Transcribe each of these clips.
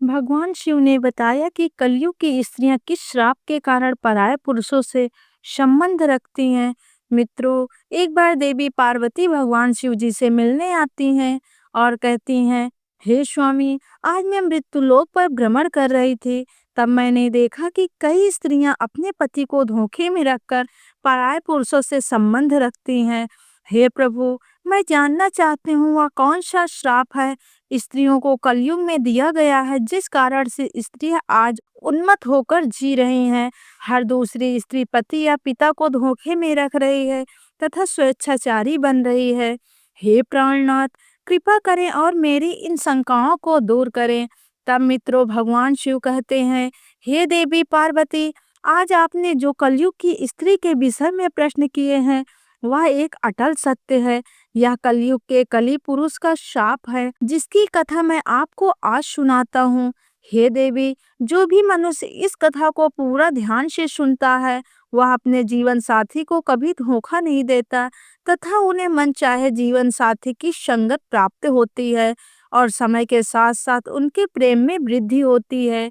भगवान शिव ने बताया कि कलयुग की स्त्रियां किस श्राप के कारण पराये पुरुषों से संबंध रखती हैं। मित्रों, एक बार देवी पार्वती भगवान शिव जी से मिलने आती हैं और कहती हैं, हे स्वामी, आज मैं मृत्युलोक पर भ्रमण कर रही थी। तब मैंने देखा कि कई स्त्रियां अपने पति को धोखे में रखकर पराये पुरुषों से संबंध रखती हैं। हे प्रभु, मैं जानना चाहती हूँ वह कौन सा श्राप है स्त्रियों को कलयुग में दिया गया है, जिस कारण से स्त्रियां आज उन्मत्त होकर जी रही हैं। हर दूसरी स्त्री पति या पिता को धोखे में रख रही है तथा स्वेच्छाचारी बन रही है। हे प्राणनाथ, कृपा करें और मेरी इन शंकाओं को दूर करें। तब मित्रों, भगवान शिव कहते हैं, हे देवी पार्वती, आज आपने जो कलयुग की स्त्री के विषय में प्रश्न किए हैं वह एक अटल सत्य है। यह कलयुग के कली पुरुष का शाप है, जिसकी कथा मैं आपको आज सुनाता हूँ। हे देवी, जो भी मनुष्य इस कथा को पूरा ध्यान से सुनता है वह अपने जीवन साथी को कभी धोखा नहीं देता तथा उन्हें मनचाहे जीवन साथी की संगत प्राप्त होती है और समय के साथ साथ उनके प्रेम में वृद्धि होती है।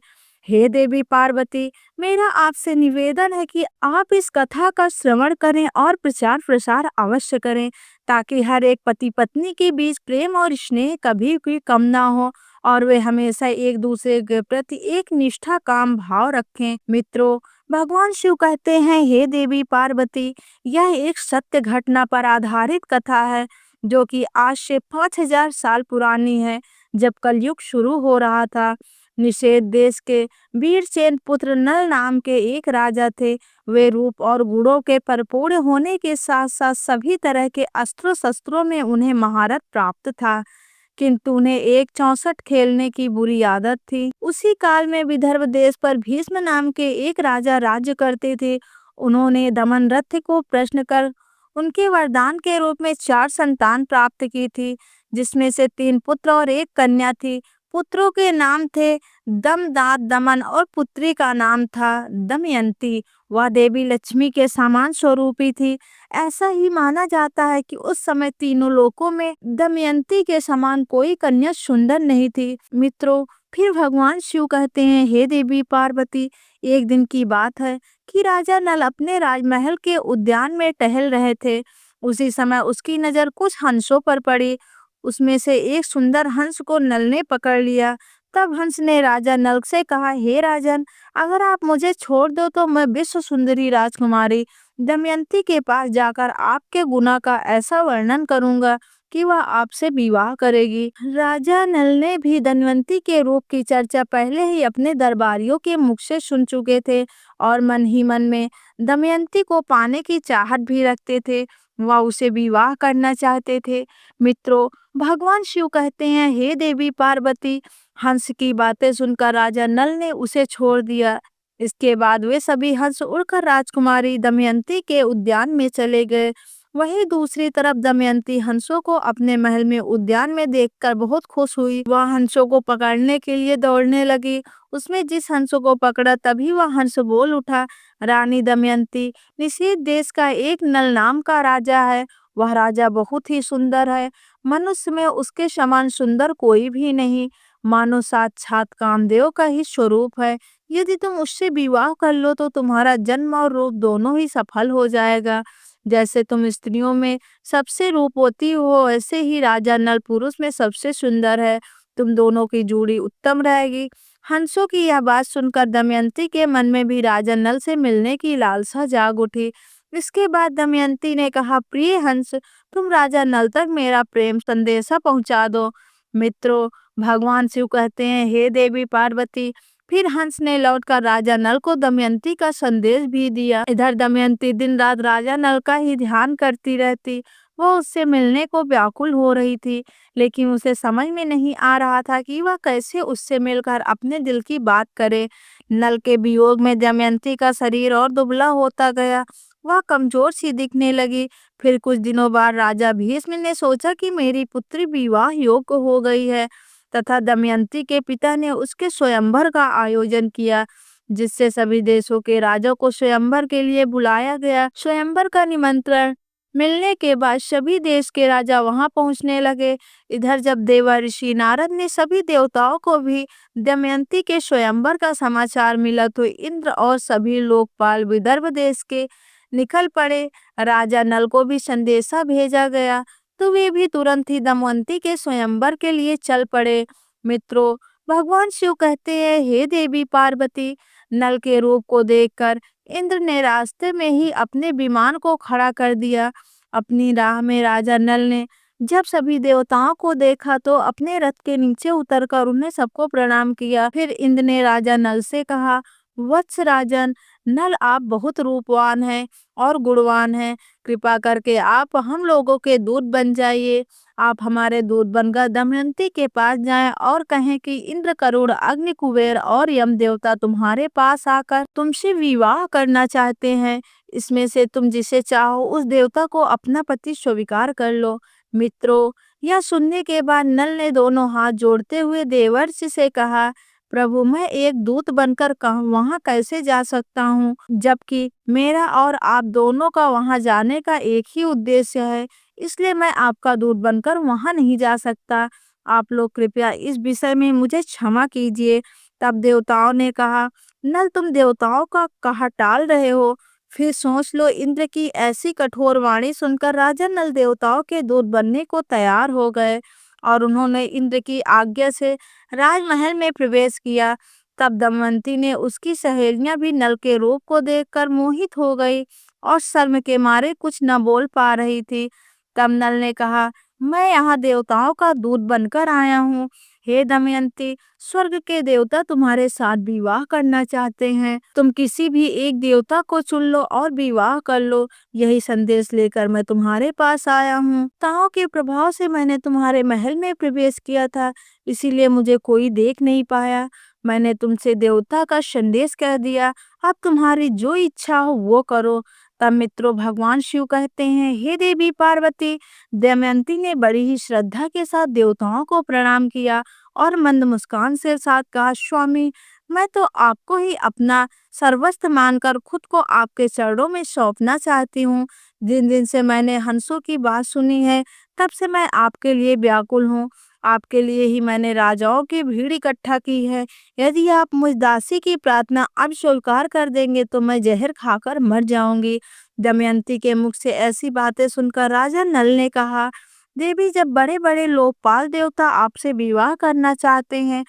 हे देवी पार्वती, मेरा आपसे निवेदन है कि आप इस कथा का श्रवण करें और प्रचार प्रसार अवश्य करें, ताकि हर एक पति पत्नी के बीच प्रेम और स्नेह कभी भी कम ना हो और वे हमेशा एक दूसरे के प्रति एक निष्ठा काम भाव रखें। मित्रों, भगवान शिव कहते हैं, हे देवी पार्वती, यह एक सत्य घटना पर आधारित कथा है जो कि आज से 5000 साल पुरानी है। जब कलयुग शुरू हो रहा था, निषेध देश के वीरसेन पुत्र नल नाम के एक राजा थे। वे रूप और गुणों के परिपूर्ण होने के साथ साथ सभी तरह के अस्त्र शस्त्रों में उन्हें महारत प्राप्त था, किंतु उन्हें एक चौसठ खेलने की बुरी आदत थी। उसी काल में विदर्भ देश पर भीष्म नाम के एक राजा राज्य करते थे। उन्होंने दमनरथ को प्रश्न कर उनके वरदान के रूप में 4 संतान प्राप्त की थी, जिसमें से 3 पुत्र और 1 कन्या थी। पुत्रों के नाम थे दमदात दमन और पुत्री का नाम था दमयंती। वह देवी लक्ष्मी के समान स्वरूपी थी। ऐसा ही माना जाता है कि उस समय तीनों लोकों में दमयंती के समान कोई कन्या सुंदर नहीं थी। मित्रों, फिर भगवान शिव कहते हैं, हे देवी पार्वती, एक दिन की बात है कि राजा नल अपने राजमहल के उद्यान में टहल रहे थे। उसी समय उसकी नजर कुछ हंसों पर पड़ी। उसमें से एक सुंदर हंस को नल ने पकड़ लिया। तब हंस ने राजा नल से कहा, हे राजन, अगर आप मुझे छोड़ दो तो मैं विश्व सुंदरी राजकुमारी दमयंती के पास जाकर आपके गुना का ऐसा वर्णन करूंगा कि वह आपसे विवाह करेगी। राजा नल ने भी दमयंती के रूप की चर्चा पहले ही अपने दरबारियों के मुख से सुन चुके थे और मन ही मन में दमयंती को पाने की चाहत भी रखते थे। वह उसे विवाह करना चाहते थे। मित्रों, भगवान शिव कहते हैं, हे देवी पार्वती, हंस की बातें सुनकर राजा नल ने उसे छोड़ दिया। इसके बाद वे सभी हंस उड़कर राजकुमारी दमयंती के उद्यान में चले गए। वहीं दूसरी तरफ दमयंती हंसों को अपने महल में उद्यान में देखकर बहुत खुश हुई। वह हंसों को पकड़ने के लिए दौड़ने लगी। उसमें जिस हंसों को पकड़ा तभी वह हंस बोल उठा, रानी दमयंती, निषेध देश का एक नल नाम का राजा है। वह राजा बहुत ही सुंदर है। मनुष्य में उसके समान सुंदर कोई भी नहीं, मानो साक्षात कामदेव का ही स्वरूप है। यदि तुम उससे विवाह कर लो तो तुम्हारा जन्म और रूप दोनों ही सफल हो जाएगा। जैसे तुम स्त्रियों में सबसे रूपवती हो, ऐसे ही राजा नल पुरुष में सबसे सुंदर है। तुम दोनों की जोड़ी उत्तम रहेगी। हंसों की यह बात सुनकर दमयंती के मन में भी राजा नल से मिलने की लालसा जाग उठी। इसके बाद दमयंती ने कहा, प्रिय हंस, तुम राजा नल तक मेरा प्रेम संदेशा पहुंचा दो। मित्रों, भगवान शिव कहते हैं, हे देवी पार्वती, फिर हंस ने लौटकर राजा नल को दमयंती का संदेश भी दिया। इधर दमयंती दिन रात राजा नल का ही ध्यान करती रहती। वह उससे मिलने को व्याकुल हो रही थी, लेकिन उसे समझ में नहीं आ रहा था कि वह कैसे उससे मिलकर अपने दिल की बात करे। नल के वियोग में दमयंती का शरीर और दुबला होता गया। वह कमजोर सी दिखने लगी। फिर कुछ दिनों बाद राजा भीष्म ने सोचा कि मेरी पुत्री विवाह योग्य हो गई है तथा दमयंती के पिता ने उसके स्वयंवर का आयोजन किया, जिससे सभी देशों के राजाओं को स्वयंवर के लिए बुलाया गया। स्वयंवर का निमंत्रण मिलने के बाद सभी देश के राजा वहां पहुंचने लगे। इधर जब देवर्षि नारद ने सभी देवताओं को भी दमयंती के स्वयंवर का समाचार मिला तो इंद्र और सभी लोकपाल विदर्भ देश के निकल पड़े। राजा नल को भी संदेशा भेजा गया तो वे भी तुरंत ही दमयंती के स्वयंवर के लिए चल पड़े। मित्रों, भगवान शिव कहते हैं, हे देवी पार्वती, नल के रूप को देखकर इंद्र ने रास्ते में ही अपने विमान को खड़ा कर दिया। अपनी राह में राजा नल ने जब सभी देवताओं को देखा तो अपने रथ के नीचे उतरकर उन्हें सबको प्रणाम किया। फिर इंद्र ने राजा नल से कहा, वत्स राजन नल, आप बहुत रूपवान हैं और गुणवान हैं। कृपा करके आप हम लोगों के दूत बन जाइए। आप हमारे दूत बनकर दमयंती के पास जाएं और कहें कि इंद्र, करुण, अग्नि, कुबेर और यम देवता तुम्हारे पास आकर तुमसे विवाह करना चाहते हैं। इसमें से तुम जिसे चाहो उस देवता को अपना पति स्वीकार कर लो। मित्रों, यह सुनने के बाद नल ने दोनों हाथ जोड़ते हुए देवर्षि से कहा, प्रभु, मैं एक दूत बनकर वहां कैसे जा सकता हूँ, जबकि मेरा और आप दोनों का वहां जाने का एक ही उद्देश्य है। इसलिए मैं आपका दूत बनकर वहां नहीं जा सकता। आप लोग कृपया इस विषय में मुझे क्षमा कीजिए। तब देवताओं ने कहा, नल, तुम देवताओं का कहा टाल रहे हो, फिर सोच लो। इंद्र की ऐसी कठोर वाणी सुनकर राजा नल देवताओं के दूत बनने को तैयार हो गए और उन्होंने इंद्र की आज्ञा से राजमहल में प्रवेश किया। तब दमयंती ने उसकी सहेलियां भी नल के रूप को देखकर मोहित हो गई और शर्म के मारे कुछ न बोल पा रही थी। तब नल ने कहा, मैं यहाँ देवताओं का दूत बनकर आया हूँ। हे दमयंती, स्वर्ग के देवता तुम्हारे साथ विवाह करना चाहते हैं। तुम किसी भी एक देवता को चुन लो और विवाह कर लो। यही संदेश लेकर मैं तुम्हारे पास आया हूँ। ताओं के प्रभाव से मैंने तुम्हारे महल में प्रवेश किया था, इसीलिए मुझे कोई देख नहीं पाया। मैंने तुमसे देवता का संदेश कह दिया। अब तुम्हारी जो इच्छा हो वो करो। तब मित्रों, भगवान शिव कहते हैं, हे देवी पार्वती, दमयंती ने बड़ी ही श्रद्धा के साथ देवताओं को प्रणाम किया और मंद मुस्कान से साथ कहा, स्वामी, मैं तो आपको ही अपना सर्वस्व मानकर खुद को आपके चरणों में सौंपना चाहती हूँ। जिन दिन से मैंने हंसों की बात सुनी है, तब से मैं आपके लिए व्याकुल हूँ। आपके लिए ही मैंने राजाओं की भीड़ इकट्ठा की है। यदि आप मुझ दासी की प्रार्थना अब स्वीकार कर देंगे तो मैं जहर खाकर मर जाऊंगी। दमयंती के मुख से ऐसी बातें सुनकर राजा नल ने कहा, देवी, जब बड़े बड़े लोकपाल देवता आपसे विवाह करना चाहते हैं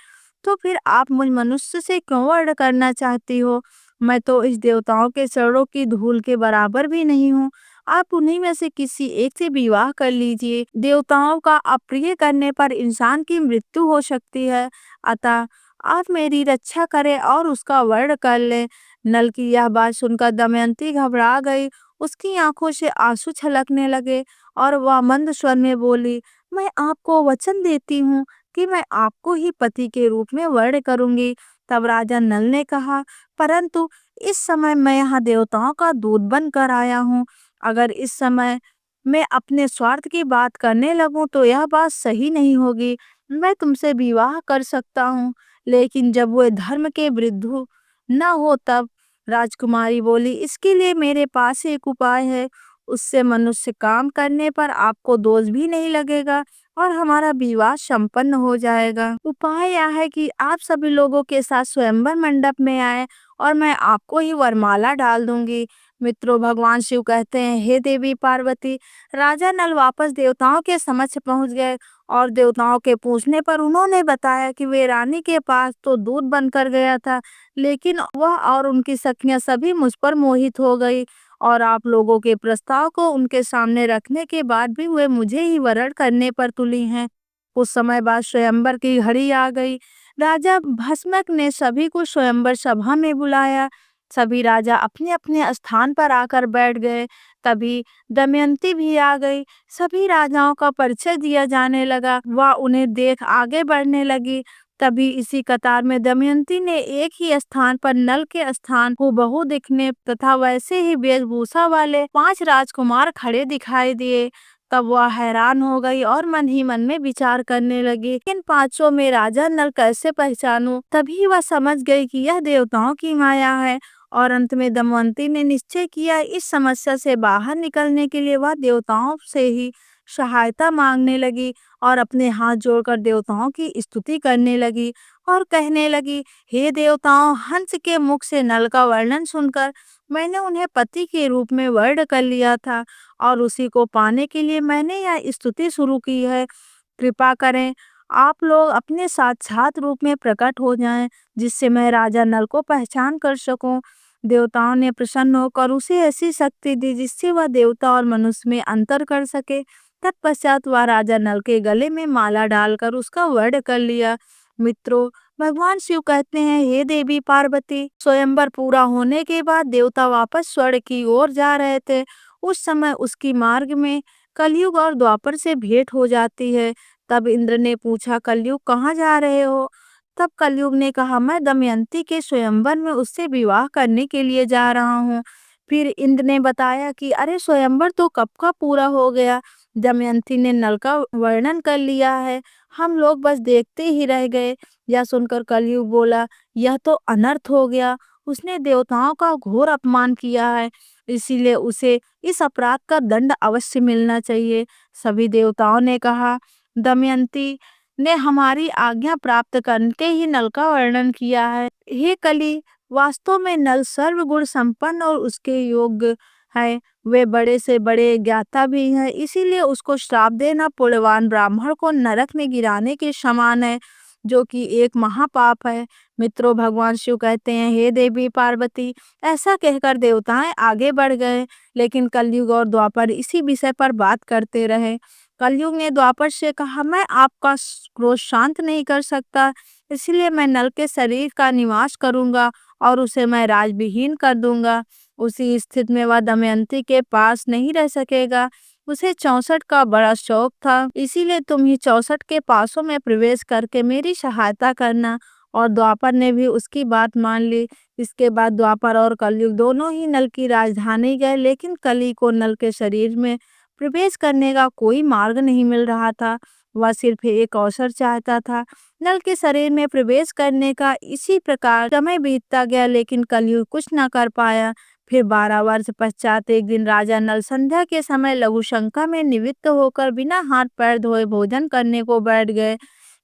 तो फिर आप मुझ मनुष्य से क्यों वर्ण करना चाहती हो? मैं तो इस देवताओं के चरणों की धूल के बराबर भी नहीं हूँ। आप उन्हीं में से किसी एक से विवाह कर लीजिए। देवताओं का अप्रिय करने पर इंसान की मृत्यु हो सकती है। अतः आप मेरी रक्षा करें और उसका वर्ण कर लें। नल की यह बात सुनकर दमयंती घबरा गई। उसकी आंखों से आंसू छलकने लगे और वह मंद स्वर में बोली, मैं आपको वचन देती हूँ कि मैं आपको ही पति के रूप में वर्ण करूंगी। तब राजा नल ने कहा, परंतु इस समय मैं यहाँ देवताओं का दूत बनकर आया हूँ। अगर इस समय मैं अपने स्वार्थ की बात करने लगूं तो यह बात सही नहीं होगी। मैं तुमसे विवाह कर सकता हूँ, लेकिन जब वो धर्म के विरुद्ध न हो तब। राजकुमारी बोली, इसके लिए मेरे पास एक उपाय है। उससे मनुष्य काम करने पर आपको दोष भी नहीं लगेगा और हमारा विवाह संपन्न हो जाएगा। उपाय यह है कि आप सभी लोगों के साथ स्वयंवर मंडप में आए और मैं आपको ही वरमाला डाल दूंगी। मित्रों, भगवान शिव कहते हैं, हे देवी पार्वती, राजा नल वापस देवताओं के समक्ष पहुंच गए और देवताओं के पूछने पर उन्होंने बताया कि वे रानी के पास तो दूत बनकर गया था, लेकिन वह और उनकी सखियां सभी मुझ पर मोहित हो गई और आप लोगों के प्रस्ताव को उनके सामने रखने के बाद भी वे मुझे ही वरण करने पर तुली हैं। कुछ समय बाद स्वयंवर की घड़ी आ गई। राजा भस्मक ने सभी को स्वयंवर सभा में बुलाया। सभी राजा अपने अपने स्थान पर आकर बैठ गए। तभी दमयंती भी आ गई। सभी राजाओं का परिचय दिया जाने लगा। वह उन्हें देख आगे बढ़ने लगी। तभी इसी कतार में दमयंती ने एक ही स्थान पर नल के स्थान को बहु दिखने तथा वैसे ही वेशभूषा वाले 5 राजकुमार खड़े दिखाई दिए। तब वह हैरान हो गई और मन ही मन में विचार करने लगी, इन 5 में राजा नल कैसे पहचानूं? तभी वह समझ गई कि यह देवताओं की माया है और अंत में दमयंती ने निश्चय किया इस समस्या से बाहर निकलने के लिए वह देवताओं से ही सहायता मांगने लगी और अपने हाथ जोड़कर देवताओं की स्तुति करने लगी और कहने लगी, हे देवताओं, हंस के मुख से नल का वर्णन सुनकर मैंने उन्हें पति के रूप में वर्ण कर लिया था और उसी को पाने के लिए मैंने यह स्तुति शुरू की है। कृपा करें, आप लोग अपने साक्षात रूप में प्रकट हो जाएं, जिससे मैं राजा नल को पहचान कर सकूं। देवताओं ने प्रसन्न होकर उसे ऐसी शक्ति दी जिससे वह देवता और मनुष्य में अंतर कर सके। तत्पश्चात वह राजा नल के गले में माला डालकर उसका वध कर लिया। मित्रों, भगवान शिव कहते हैं, हे देवी पार्वती, स्वयंवर पूरा होने के बाद देवता वापस स्वर्ग की ओर जा रहे थे। उस समय उसकी मार्ग में कलयुग और द्वापर से भेंट हो जाती है। तब इंद्र ने पूछा, कलयुग कहाँ जा रहे हो? तब कलयुग ने कहा, मैं दमयंती के स्वयंवर में उससे विवाह करने के लिए जा रहा हूँ। फिर इंद्र ने बताया कि अरे, स्वयंवर तो कब का पूरा हो गया। दमयंती ने नल का वर्णन कर लिया है, हम लोग बस देखते ही रह गए। यह सुनकर कलयुग बोला, यह तो अनर्थ हो गया। उसने देवताओं का घोर अपमान किया है, इसीलिए उसे इस अपराध का दंड अवश्य मिलना चाहिए। सभी देवताओं ने कहा, दमयंती ने हमारी आज्ञा प्राप्त करके ही नल का वर्णन किया है। हे कली, वास्तव में नल सर्वगुण संपन्न और उसके योग्य है। वे बड़े से बड़े ज्ञाता भी हैं, इसीलिए उसको श्राप देना पुण्यवान ब्राह्मण को नरक में गिराने के समान है, जो कि एक महापाप है। मित्रों, भगवान शिव कहते हैं, हे देवी पार्वती, ऐसा कहकर देवताएं आगे बढ़ गए, लेकिन कलयुग और द्वापर इसी विषय पर बात करते रहे। कलयुग ने द्वापर से कहा, मैं आपका क्रोध शांत नहीं कर सकता, इसलिए मैं नल के शरीर का निवास करूंगा और उसे मैं राजविहीन कर दूंगा। उसी स्थिति में वह दमयंती के पास नहीं रह सकेगा। उसे 64 का बड़ा शौक था, इसीलिए तुम ही 64 के पासों में प्रवेश करके मेरी सहायता करना। और द्वापर ने भी उसकी बात मान ली। इसके बाद द्वापर और कलयुग दोनों ही नल की राजधानी गए, लेकिन कली को नल के शरीर में प्रवेश करने का कोई मार्ग नहीं मिल रहा था। वह सिर्फ एक अवसर चाहता था नल के शरीर में प्रवेश करने का। इसी प्रकार समय बीतता गया, लेकिन कलयुग कुछ न कर पाया। फिर 12 वर्ष पश्चात एक दिन राजा नल संध्या के समय लघुशंका में निवृत्त होकर बिना हाथ पैर धोए भोजन करने को बैठ गए।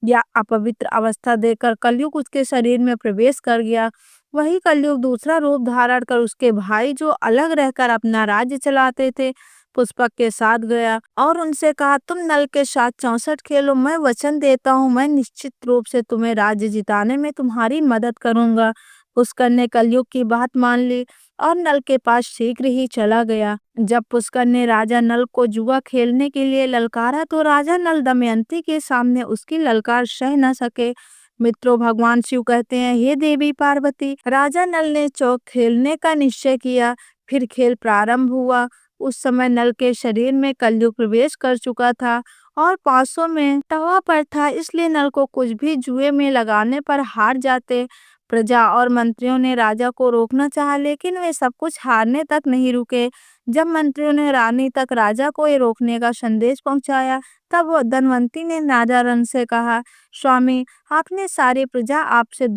या अपवित्र अवस्था देखकर कलयुग उसके शरीर में प्रवेश कर गया। वही कलयुग दूसरा रूप धारण कर उसके भाई, जो अलग रहकर अपना राज्य चलाते थे, पुष्पक के साथ गया और उनसे कहा, तुम नल के साथ 64 खेलो, मैं वचन देता हूँ, मैं निश्चित रूप से तुम्हें राज्य जिताने में तुम्हारी मदद करूंगा। पुष्कर ने कलयुग की बात मान ली और नल के पास शीघ्र ही चला गया। जब पुष्कर ने राजा नल को जुआ खेलने के लिए ललकारा, तो राजा नल दमयंती के सामने उसकी ललकार सह न सके। मित्रों, भगवान शिव कहते हैं, हे देवी पार्वती, राजा नल ने चौक खेलने का निश्चय किया। फिर खेल प्रारंभ हुआ। उस समय नल के शरीर में कलयुग प्रवेश कर चुका था और पासों में तवा पर था, इसलिए नल को कुछ भी जुए में लगाने पर हार जाते। प्रजा और मंत्रियों ने राजा को रोकना चाहा, लेकिन वे सब कुछ हारने तक नहीं रुके। जब मंत्रियों ने रानी तक राजा को ये रोकने का संदेश पहुंचाया, तब धनवंती ने राजा रन से कहा, स्वामी, आपकी सारी प्रजा आपके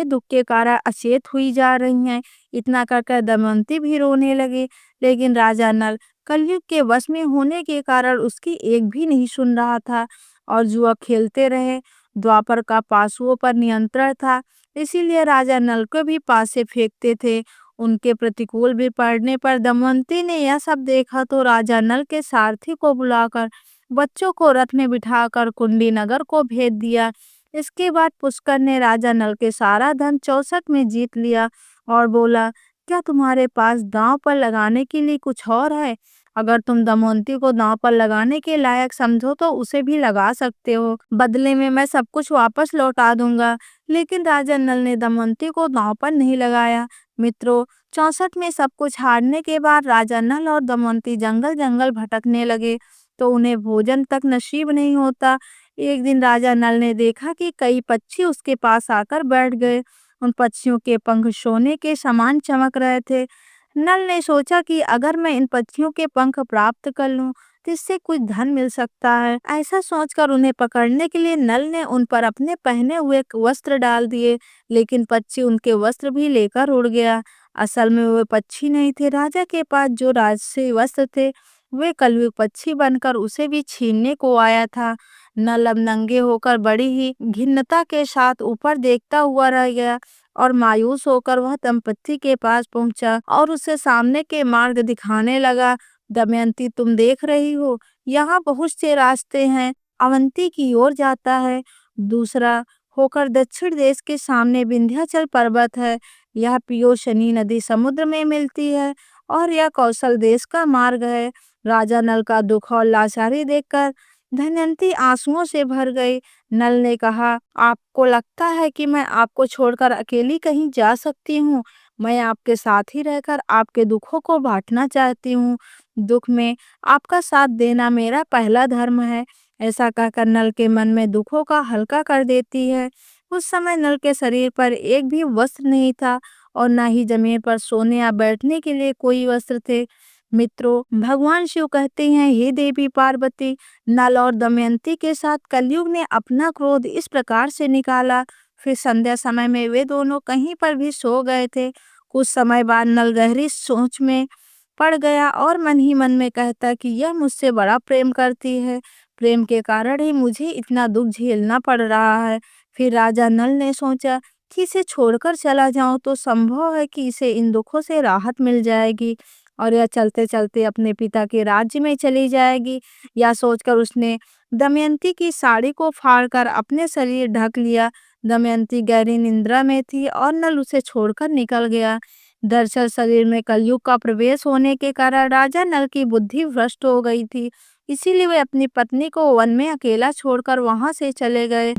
दुख के कारण अचेत हुई जा रही है। इतना कहकर दमयंती भी रोने लगी, लेकिन राजा नल कलयुग के वश में होने के कारण उसकी एक भी नहीं सुन रहा था और जुआ खेलते रहे। द्वापर का पाशुओं पर नियंत्रण था, इसीलिए राजा नल को भी पास से फेंकते थे। उनके प्रतिकूल भी पड़ने पर दमयंती ने यह सब देखा तो राजा नल के सारथी को बुलाकर बच्चों को रथ में बिठाकर कुंडी नगर को भेज दिया। इसके बाद पुष्कर ने राजा नल के सारा धन 64 में जीत लिया और बोला, क्या तुम्हारे पास दांव पर लगाने के लिए कुछ और है? अगर तुम दमयंती को दांव पर लगाने के लायक समझो तो उसे भी लगा सकते हो, बदले में मैं सब कुछ वापस लौटा दूंगा। लेकिन राजा नल ने दमयंती को दांव पर नहीं लगाया। मित्रों, 64 में सब कुछ हारने के बाद राजा नल और दमयंती जंगल जंगल भटकने लगे, तो उन्हें भोजन तक नसीब नहीं होता। एक दिन राजा नल ने देखा कि कई पक्षी उसके पास आकर बैठ गए। उन पक्षियों के पंख सोने के समान चमक रहे थे। नल ने सोचा कि अगर मैं इन पक्षियों के पंख प्राप्त कर लूं जिससे कुछ धन मिल सकता है। ऐसा सोचकर उन्हें पकड़ने के लिए नल ने उन पर अपने पहने हुए वस्त्र डाल दिए, लेकिन पक्षी उनके वस्त्र भी लेकर उड़ गया। असल में वे पक्षी नहीं थे, राजा के पास जो राजसी वस्त्र थे वे कलयुग पक्षी बनकर उसे भी छीनने को आया था। नल अब नंगे होकर बड़ी ही घिन्नता के साथ ऊपर देखता हुआ रह गया और मायूस होकर वह दंपत्ति के पास पहुंचा और उसे सामने के मार्ग दिखाने लगा। दमयंती, तुम देख रही हो, यहाँ बहुत से रास्ते हैं। अवंती की ओर जाता है, दूसरा होकर दक्षिण देश के सामने विंध्याचल पर्वत है। यह पियोशनी नदी समुद्र में मिलती है और यह कौशल देश का मार्ग है। राजा नल का दुख और लाचारी देखकर दमयंती आंसुओं से भर गई। नल ने कहा, आपको लगता है कि मैं आपको छोड़कर अकेली कहीं जा सकती हूँ? मैं आपके साथ ही रहकर आपके दुखों को बांटना चाहती हूँ। दुख में आपका साथ देना मेरा पहला धर्म है। ऐसा कहकर नल के मन में दुखों का हल्का कर देती है। उस समय नल के शरीर पर एक भी वस्त्र नहीं था और न ही जमीन पर सोने या बैठने के लिए कोई वस्त्र थे। मित्रों, भगवान शिव कहते हैं, हे देवी पार्वती, नल और दमयंती के साथ कलयुग ने अपना क्रोध इस प्रकार से निकाला। फिर संध्या समय में वे दोनों कहीं पर भी सो गए थे। कुछ समय बाद नल गहरी सोच में पड़ गया और मन ही मन में कहता कि यह मुझसे बड़ा प्रेम करती है, प्रेम के कारण ही मुझे इतना दुख झेलना पड़ रहा है। फिर राजा नल ने सोचा कि इसे छोड़कर चला जाऊं तो संभव है कि इसे इन दुखों से राहत मिल जाएगी और यह चलते चलते अपने पिता के राज्य में चली जाएगी। यह सोचकर उसने दमयंती की साड़ी को फाड़कर अपने शरीर ढक लिया। दमयंती गहरी निंद्रा में थी और नल उसे छोड़कर निकल गया। दरअसल शरीर में कलयुग का प्रवेश होने के कारण राजा नल की बुद्धि भ्रष्ट हो गई थी, इसीलिए वे अपनी पत्नी को वन में अकेला छोड़कर वहां से चले गए।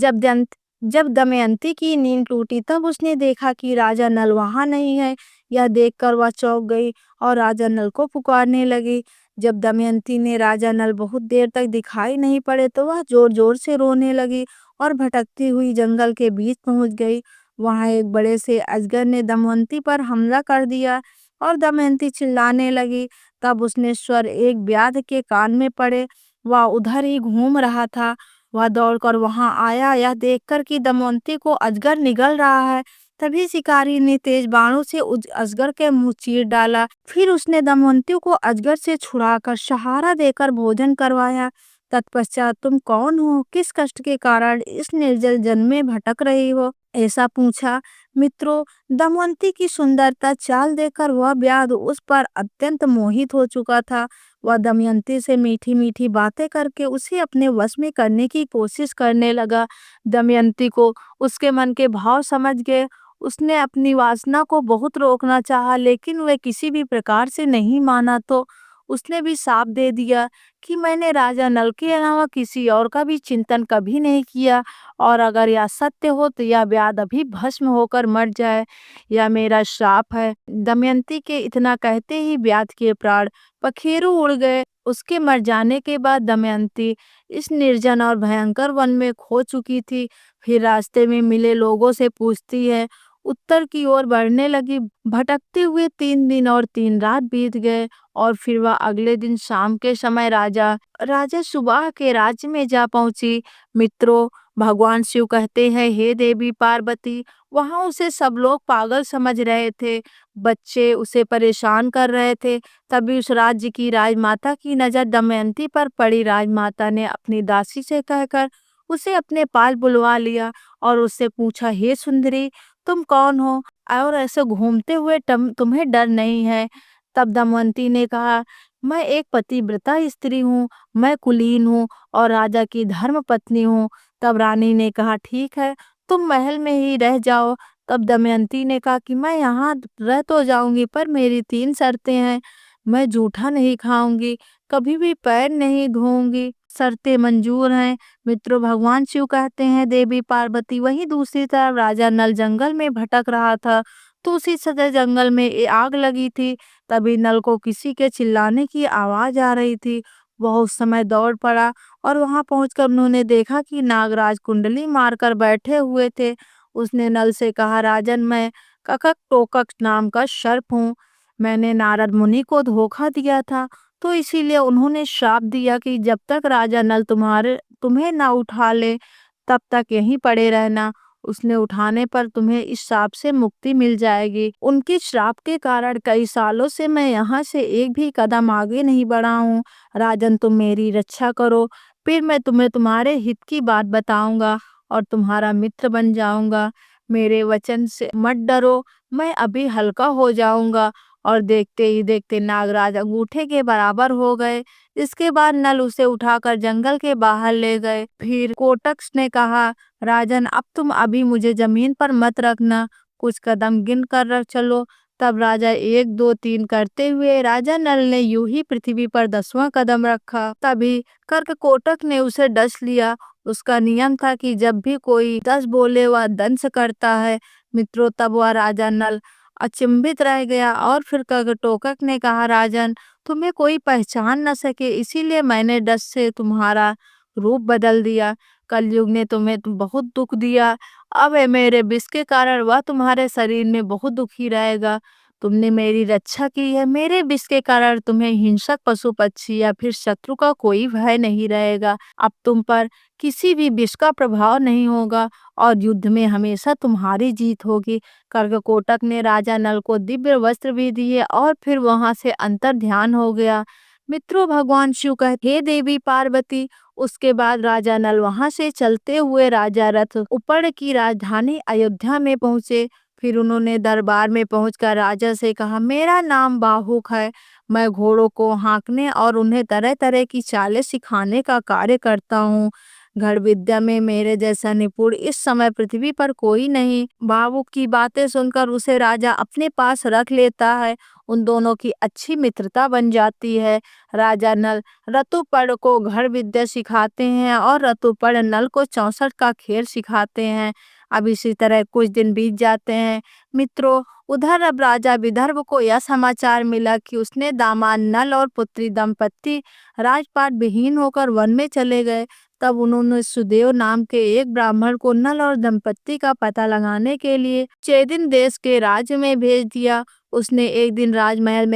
जब दमयंती की नींद टूटी तब उसने देखा कि राजा नल वहां नहीं है। यह देखकर वह चौंक गई और राजा नल को पुकारने लगी। जब दमयंती ने राजा नल बहुत देर तक दिखाई नहीं पड़े तो वह जोर जोर से रोने लगी और भटकती हुई जंगल के बीच पहुंच गई। वहां एक बड़े से अजगर ने दमयंती पर हमला कर दिया और दमयंती चिल्लाने लगी। तब उसने स्वर एक व्याध के कान में पड़े, वह उधर ही घूम रहा था। वह दौड़कर वहां आया। यह देखकर कि दमयंती को अजगर निगल रहा है, तभी शिकारी ने तेज बाणों से उस अजगर के मुंह चीर डाला। फिर उसने दमयंती को अजगर से छुड़ाकर सहारा देकर भोजन करवाया। तत्पश्चात, तुम कौन हो, किस कष्ट के कारण इस निर्जल जन में भटक रही हो, ऐसा पूछा। मित्रों, दमयंती की सुंदरता चाल देखकर वह व्याध उस पर अत्यंत मोहित हो चुका था। वह दमयंती से मीठी मीठी बातें करके उसे अपने वश में करने की कोशिश करने लगा। दमयंती को उसके मन के भाव समझ गए। उसने अपनी वासना को बहुत रोकना चाहा, लेकिन वह किसी भी प्रकार से नहीं माना तो उसने भी साफ दे दिया कि मैंने राजा नल के अलावा किसी और का भी चिंतन कभी नहीं किया और अगर यह सत्य हो तो यह व्याध अभी भस्म होकर मर जाए, यह मेरा श्राप है। दमयंती के इतना कहते ही व्याध के प्राण पखेरु उड़ गए। उसके मर जाने के बाद दमयंती इस निर्जन और भयंकर वन में खो चुकी थी। फिर रास्ते में मिले लोगों से पूछती है, उत्तर की ओर बढ़ने लगी। भटकते हुए 3 दिन और 3 रात बीत गए और फिर वह अगले दिन शाम के समय राजा सुबाह के राज्य में जा पहुंची। मित्रों, भगवान शिव कहते हैं, हे देवी पार्वती, वहां उसे सब लोग पागल समझ रहे थे, बच्चे उसे परेशान कर रहे थे। तभी उस राज्य की राजमाता की नजर दमयंती पर पड़ी। राजमाता ने अपनी दासी से कहकर उसे अपने पास बुलवा लिया और उससे पूछा, हे सुंदरी, तुम कौन हो और ऐसे घूमते हुए तुम्हें डर नहीं है? तब दमयंती ने कहा, मैं एक पतिव्रता स्त्री हूँ, मैं कुलीन हूँ और राजा की धर्म पत्नी हूँ। तब रानी ने कहा, ठीक है, तुम महल में ही रह जाओ। तब दमयंती ने कहा कि मैं यहाँ रह तो जाऊंगी, पर मेरी 3 शर्तें हैं। मैं जूठा नहीं खाऊंगी, कभी भी पैर नहीं धोऊंगी, शर्तें मंजूर हैं। मित्रों, भगवान शिव कहते हैं, देवी पार्वती। वहीं दूसरी तरफ राजा नल जंगल में भटक रहा था तो उसी सदर जंगल में आग लगी थी। तभी नल को किसी के चिल्लाने की आवाज आ रही थी। वह उस समय दौड़ पड़ा और वहां पहुंचकर उन्होंने देखा कि नागराज कुंडली मारकर बैठे हुए थे। उसने नल से कहा, राजन, मैं ककक टोकक नाम का सर्प हूँ। मैंने नारद मुनि को धोखा दिया था, तो इसीलिए उन्होंने श्राप दिया कि जब तक राजा नल तुम्हें ना उठा ले तब तक यहीं पड़े रहना। उसने उठाने पर तुम्हें इस श्राप से मुक्ति मिल जाएगी। उनके श्राप के कारण कई सालों से मैं यहाँ से एक भी कदम आगे नहीं बढ़ा हूँ। राजन, तुम मेरी रक्षा करो, फिर मैं तुम्हें तुम्हारे हित की बात बताऊंगा और तुम्हारा मित्र बन जाऊंगा। मेरे वचन से मत डरो, मैं अभी हल्का हो जाऊंगा। और देखते ही देखते नागराज अंगूठे के बराबर हो गए। इसके बाद नल उसे उठाकर जंगल के बाहर ले गए। फिर कोटक ने कहा, राजन, अब तुम अभी मुझे जमीन पर मत रखना, कुछ कदम गिन कर रख चलो। तब राजा 1 2 3 करते हुए राजा नल ने यूं ही पृथ्वी पर 10वां कदम रखा। तभी कर्ककोटक ने उसे डस लिया। उसका नियम था कि जब भी कोई 10 बोले वह दंश करता है। मित्रों, तब वह राजा नल अचंभित रह गया और फिर कर्कटोकक ने कहा, राजन, तुम्हें कोई पहचान न सके इसीलिए मैंने डस से तुम्हारा रूप बदल दिया। कलयुग ने तुम्हें बहुत दुख दिया। अब मेरे विष के कारण वह तुम्हारे शरीर में बहुत दुखी रहेगा। तुमने मेरी रक्षा की है, मेरे विष के कारण तुम्हें हिंसक पशु पक्षी या फिर शत्रु का कोई भय नहीं रहेगा। अब तुम पर किसी भी विष का प्रभाव नहीं होगा और युद्ध में हमेशा तुम्हारी जीत होगी। कर्ककोटक ने राजा नल को दिव्य वस्त्र भी दिए और फिर वहां से अंतर ध्यान हो गया। मित्रों, भगवान शिव कहते, हे देवी पार्वती, उसके बाद राजा नल वहां से चलते हुए राजा रथ उपड़ की राजधानी अयोध्या में पहुंचे। फिर उन्होंने दरबार में पहुंचकर राजा से कहा, मेरा नाम बाहुक है, मैं घोड़ों को हाँकने और उन्हें तरह तरह की चालें सिखाने का कार्य करता हूँ। घर विद्या में मेरे जैसा निपुण इस समय पृथ्वी पर कोई नहीं। बाहुक की बातें सुनकर उसे राजा अपने पास रख लेता है। उन दोनों की अच्छी मित्रता बन जाती है। राजा नल रतुपड़ को घर विद्या सिखाते हैं और रतुपड़ नल को 64 का खेल सिखाते हैं। अब इसी तरह कुछ दिन बीत जाते हैं। मित्रों, उधर अब राजा विदर्भ को यह समाचार मिला कि उसने दामाद नल और पुत्री दंपत्ति राजपाट विहीन होकर वन में चले गए। तब उन्होंने सुदेव नाम के एक ब्राह्मण को नल और दंपत्ति का पता लगाने के लिए चेदिन देश के राज्य में भेज दिया। उसने एक दिन राजमहल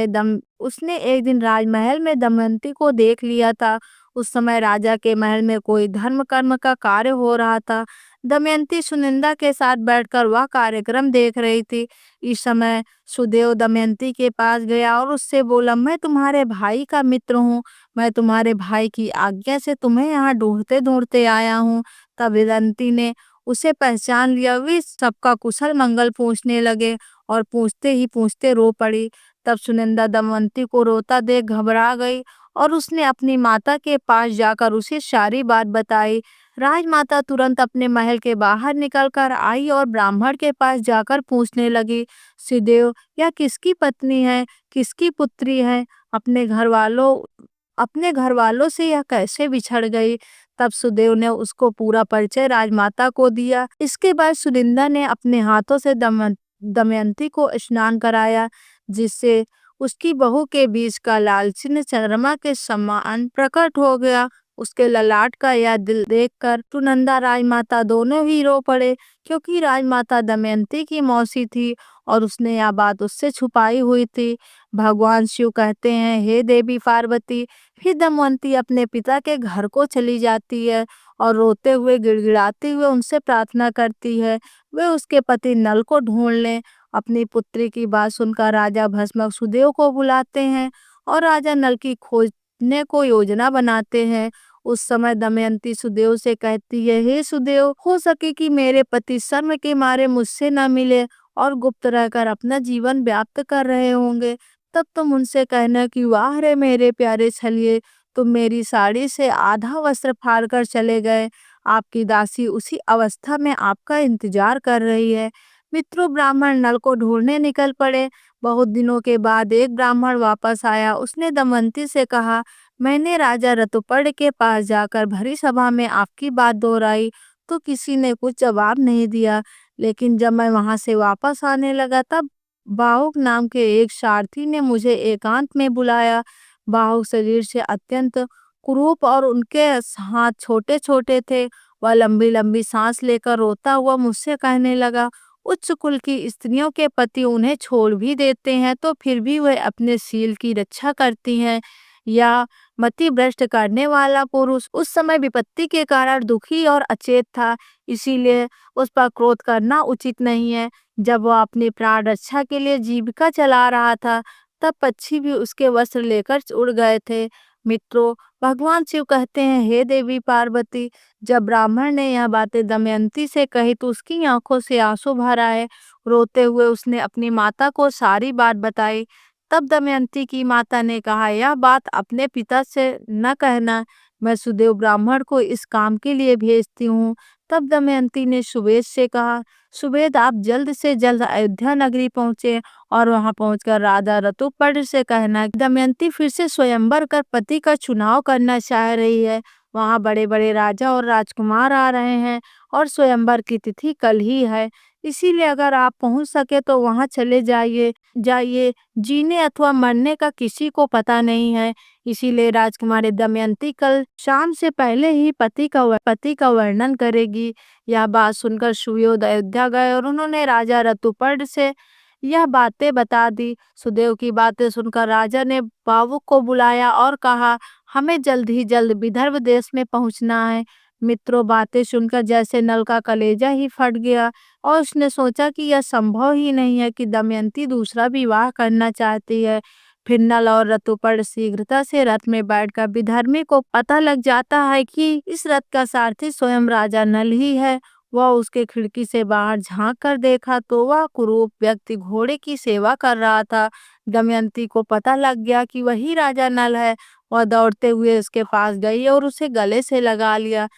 में दमयंती को देख लिया था। उस समय राजा के महल में कोई धर्म कर्म का कार्य हो रहा था। दमयंती सुनिंदा के साथ बैठकर वह कार्यक्रम देख रही थी। इस समय सुदेव दमयंती के पास गया और उससे बोला, मैं तुम्हारे भाई का मित्र हूँ, मैं तुम्हारे भाई की आज्ञा से तुम्हें यहाँ ढूंढते ढूंढते आया हूँ। तब दमयंती ने उसे पहचान लिया। वे सबका कुशल मंगल पूछने लगे और पूछते ही पूछते रो पड़ी। तब सुनंदा दमयंती को रोता देख घबरा गई और उसने अपनी माता के पास जाकर उसे सारी बात बताई। राजमाता तुरंत अपने महल के बाहर निकलकर आई और ब्राह्मण के पास जाकर पूछने लगी, सुदेव, यह किसकी पत्नी है, किसकी पुत्री है? अपने घर वालों से यह कैसे बिछड़ गई? तब सुदेव ने उसको पूरा परिचय राजमाता को दिया। इसके बाद सुनिंदा ने अपने हाथों से दमयंती को स्नान कराया, जिससे उसकी बहू के बीच का लाल चिन्ह चंद्रमा के समान प्रकट हो गया। उसके ललाट का यह दिल देखकर सुनंदा राजमाता दोनों ही रो पड़े, क्योंकि राजमाता दमयंती की मौसी थी और उसने यह बात उससे छुपाई हुई थी। भगवान शिव कहते हैं, हे देवी पार्वती, फिर दमयंती अपने पिता के घर को चली जाती है और रोते हुए गिड़गिड़ाती हुए उनसे प्रार्थना करती है वे उसके पति नल को ढूंढ लें। अपनी पुत्री की बात सुनकर राजा भस्मक सुदेव को बुलाते हैं और राजा नल की खोजने को योजना बनाते हैं। उस समय दमयंती सुदेव से कहती है, हे सुदेव, हो सके कि मेरे पति शर्म के मारे मुझसे न मिले और गुप्त रहकर अपना जीवन व्याप्त कर रहे होंगे। तब तुम उनसे कहना कि वाह रे मेरे प्यारे छलिए, तुम मेरी साड़ी से आधा वस्त्र फाड़ कर चले गए। आपकी दासी उसी अवस्था में आपका इंतजार कर रही है। मित्रों, ब्राह्मण नल को ढूंढने निकल पड़े। बहुत दिनों के बाद एक ब्राह्मण वापस आया। उसने दमयंती से कहा, मैंने राजा रतुपड़ के पास जाकर भरी सभा में आपकी बात दोहराई तो किसी ने कुछ जवाब नहीं दिया, लेकिन जब मैं वहां से वापस आने लगा तब बाहुक नाम के एक सारथी ने मुझे एकांत में बुलाया। बाहुक शरीर से अत्यंत कुरूप और उनके हाथ छोटे छोटे थे। वह लंबी लंबी सांस लेकर रोता हुआ मुझसे कहने लगा, उच्च कुल की स्त्रियों के पति उन्हें छोड़ भी देते हैं तो फिर भी वह अपने शील की रक्षा करती हैं। या मति भ्रष्ट करने वाला पुरुष उस समय विपत्ति के कारण दुखी और अचेत था, इसीलिए उस पर क्रोध करना उचित नहीं है। जब वह अपनी प्राण रक्षा के लिए जीविका चला रहा था, तब पक्षी भी उसके वस्त्र लेकर उड़ गए थे। मित्रों, भगवान शिव कहते हैं, हे देवी पार्वती, जब ब्राह्मण ने यह बातें दमयंती से कही तो उसकी आंखों से आंसू भर आए। रोते हुए उसने अपनी माता को सारी बात बताई। तब दमयंती की माता ने कहा, यह बात अपने पिता से न कहना, मैं सुदेव ब्राह्मण को इस काम के लिए भेजती हूँ। तब दमयंती ने सुबेद से कहा, सुबेद, आप जल्द से जल्द अयोध्या नगरी पहुंचे और वहां पहुंचकर राजा ऋतुपर्ण से कहना, दमयंती फिर से स्वयंवर कर पति का चुनाव करना चाह रही है। वहां बड़े बड़े राजा और राजकुमार आ रहे हैं और स्वयंवर की तिथि कल ही है, इसीलिए अगर आप पहुंच सके तो वहां चले जाइए। जीने अथवा मरने का किसी को पता नहीं है, इसीलिए राजकुमारी दमयंती कल शाम से पहले ही पति का वर्णन करेगी। यह बात सुनकर सुयोध अयोध्या गए और उन्होंने राजा ऋतुपर्ण से यह बातें बता दी। सुदेव की बातें सुनकर राजा ने भावुक को बुलाया और कहा, हमें जल्द ही जल्द विदर्भ देश में पहुंचना है। मित्रों, बातें सुनकर जैसे नल का कलेजा ही फट गया और उसने सोचा कि यह संभव ही नहीं है कि दमयंती दूसरा विवाह करना चाहती है। फिर नल और ऋतुपर्ण शीघ्रता से रथ में बैठकर विधर्मी को पता लग जाता है कि इस रथ का सारथी स्वयं राजा नल ही है। वह उसके खिड़की से बाहर झांक कर देखा तो वह कुरूप व्यक्ति घोड़े की सेवा कर रहा था। दमयंती को पता लग गया कि वही राजा नल है। वह दौड़ते हुए उसके पास गई और उसे गले से लगा लिया।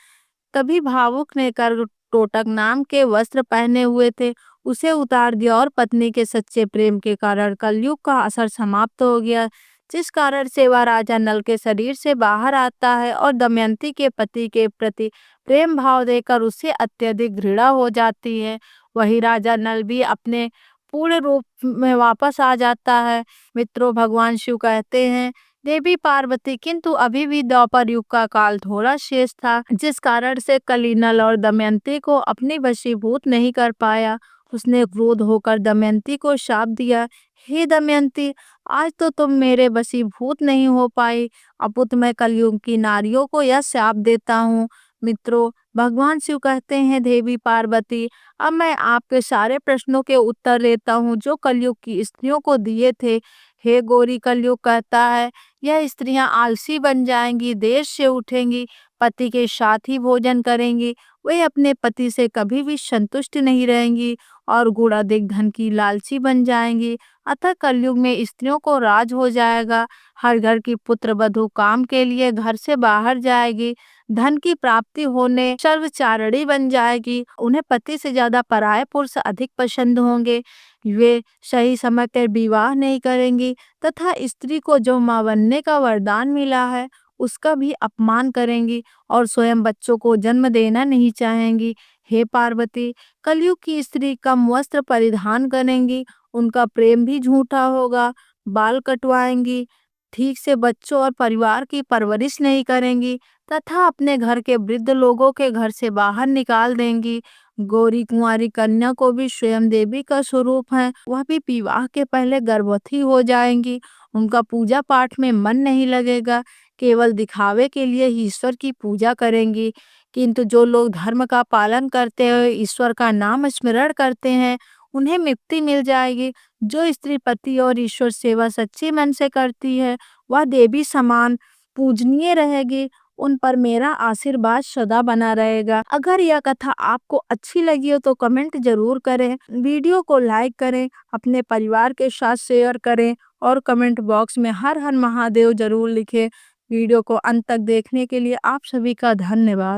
तभी भावुक ने कर टोटक नाम के वस्त्र पहने हुए थे उसे उतार दिया और पत्नी के सच्चे प्रेम के कारण कलयुग का असर समाप्त हो गया, जिस कारण से वह राजा नल के शरीर से बाहर आता है और दमयंती के पति के प्रति प्रेम भाव देकर उससे अत्यधिक घृणा हो जाती है। वही राजा नल भी अपने पूर्ण रूप में वापस आ जाता है। मित्रों, भगवान शिव कहते हैं, देवी पार्वती, किंतु अभी भी द्वापर युग का काल थोड़ा शेष था, जिस कारण से कली नल और दमयंती को अपनी वशीभूत नहीं कर पाया। उसने क्रोध होकर दमयंती को शाप दिया, हे दमयंती, आज तो तुम मेरे वशीभूत नहीं हो पाई, अपुत मैं कलयुग की नारियों को यह शाप देता हूँ। मित्रों, भगवान शिव कहते हैं, देवी पार्वती, अब मैं आपके सारे प्रश्नों के उत्तर देता हूँ जो कलयुग की स्त्रियों को दिए थे। हे गौरी, कलयुग कहता है, यह स्त्रियां आलसी बन जाएंगी, देर से उठेंगी, पति के साथ ही भोजन करेंगी, वे अपने पति से कभी भी संतुष्ट नहीं रहेंगी और गुण अधिक धन की लालची बन जाएंगी। अतः कलयुग में स्त्रियों को राज हो जाएगा। हर घर की पुत्र वधू काम के लिए घर से बाहर जाएगी, धन की प्राप्ति होने सर्वचारणी बन जाएगी, उन्हें पति से ज्यादा पराये पुरुष अधिक पसंद होंगे, वे सही समय पर विवाह नहीं करेंगी तथा स्त्री को जो मां बनने का वरदान मिला है उसका भी अपमान करेंगी और स्वयं बच्चों को जन्म देना नहीं चाहेंगी। हे पार्वती, कलयुग की स्त्री कम वस्त्र परिधान करेंगी, उनका प्रेम भी झूठा होगा, बाल कटवाएंगी, ठीक से बच्चों और परिवार की परवरिश नहीं करेंगी तथा अपने घर के वृद्ध लोगों के घर से बाहर निकाल देंगी। गौरी कुंवारी कन्या को भी स्वयं देवी का स्वरूप है, वह भी विवाह के पहले गर्भवती हो जाएंगी, उनका पूजा पाठ में मन नहीं लगेगा, केवल दिखावे के लिए ही ईश्वर की पूजा करेंगी। किंतु जो लोग धर्म का पालन करते हुए ईश्वर का नाम स्मरण करते हैं उन्हें मुक्ति मिल जाएगी। जो स्त्री पति और ईश्वर सेवा सच्चे मन से करती है वह देवी समान पूजनीय रहेगी, उन पर मेरा आशीर्वाद सदा बना रहेगा। अगर यह कथा आपको अच्छी लगी हो तो कमेंट जरूर करें, वीडियो को लाइक करें, अपने परिवार के साथ शेयर करें और कमेंट बॉक्स में हर हर महादेव जरूर लिखें। वीडियो को अंत तक देखने के लिए आप सभी का धन्यवाद।